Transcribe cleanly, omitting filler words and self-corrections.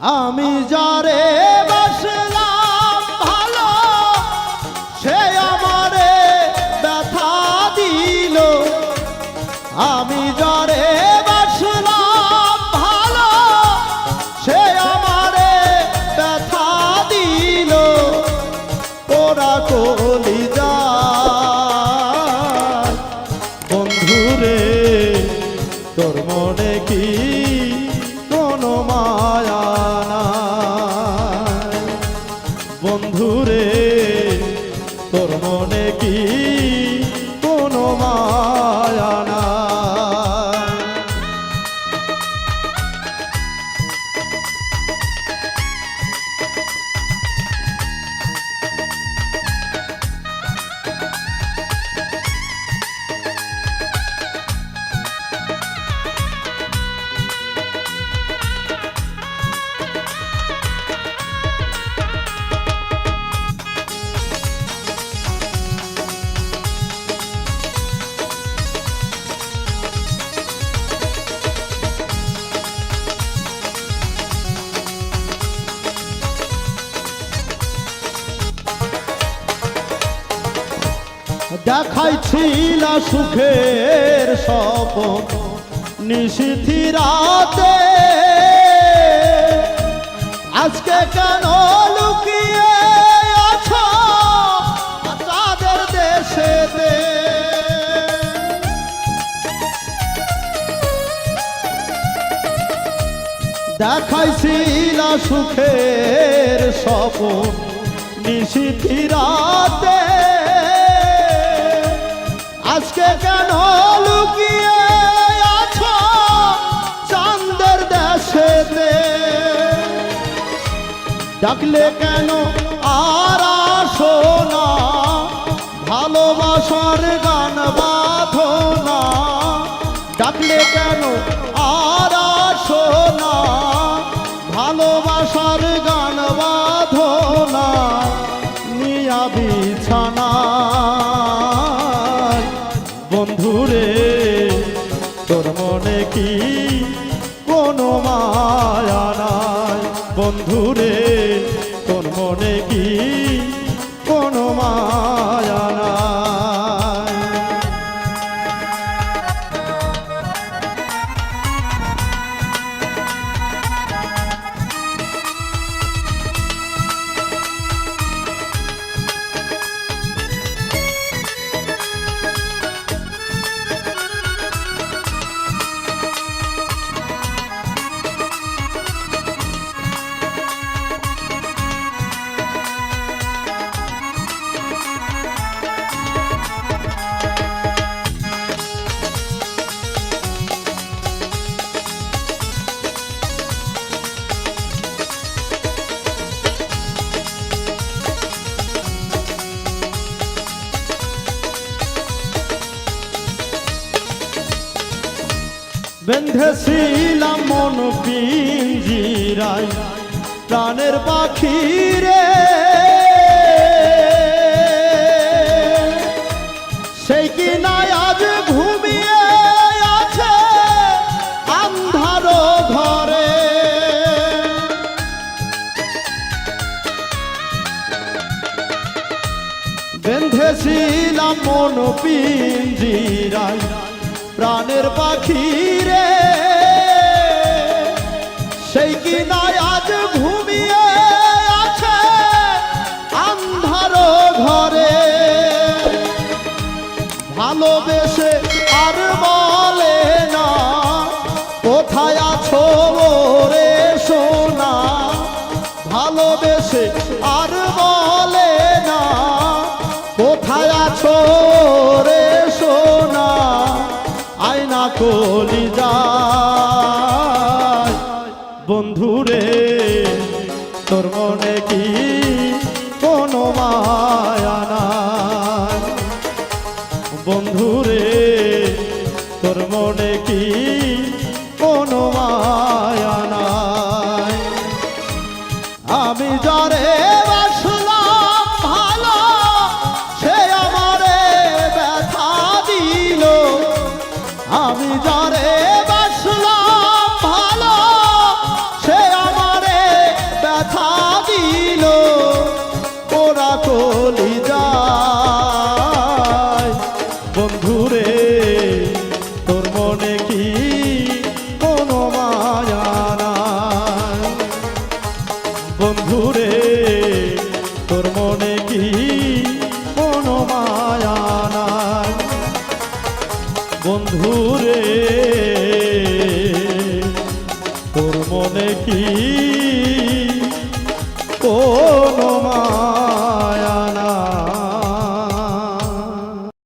আমি যারে বাসলাম ভালো সে আমারে ব্যথা দিল। আমি যারে বাসলাম ভালো সে আমারে ব্যথা দিল। ওরা কলিজা বন্ধুরে তোর মনে কি কোনো মায়া নাই? বন্ধুরে তোর মনে কি কোনো মায়া নাই? দেখাইছিল সুখের স্বপ্ন নিশীথি রাতে, আজকে কেন লুকিয়ে আছো চাঁদের দেশেতে? দেখাইছিল সুখের স্বপ্ন নিশীথি রাতে, আজকে কেন লুকিয়ে আছো চাঁদের দেশেতে? ডাকলে কেন আর আসো না, ভালোবাসার গান বাঁধো না? ডাকলে কেন আর আসো না, ভালোবাসার গান বাঁধো না? নিয়া বিছানা বন্ধুরে তোর মনে কি কোনো মায়া নাই? বন্ধুরে তোর মনে কি কোনো মায়া নাই? বেঁধেছিলাম মন পিঞ্জিরায় প্রাণের পাখি রে, সেই কি নাই আজ ঘুমিয়ে আছে আন্ধার ঘরে? বেঁধেছিলাম মন পিঞ্জিরায় প্রাণের পাখি রে, সেই কি নাই আজ ঘুমিয়ে আছে আন্ধার ঘরে? ভালোবেসে আর বলে না কোথায় আছো রে সোনা? ভালোবেসে আর বলে না কোথায় আছো রে সোনা? আয়না কলিজায় বন্ধুরে তোর মনে কি কোনো মায়া নাই? বন্ধুরে তোর মনে কি কোনো মায়া নাই? আমি যারে বাসলাম ভালো সে আমারে ব্যথা দিল। আমি যারে বাসলাম ভালো সে আমারে বন্ধুরে তোর মনে কি কোনো মায়া নাই বন্ধুরে তোর মনে কি কোনো মায়া নাই বন্ধুরে তোর মনে কি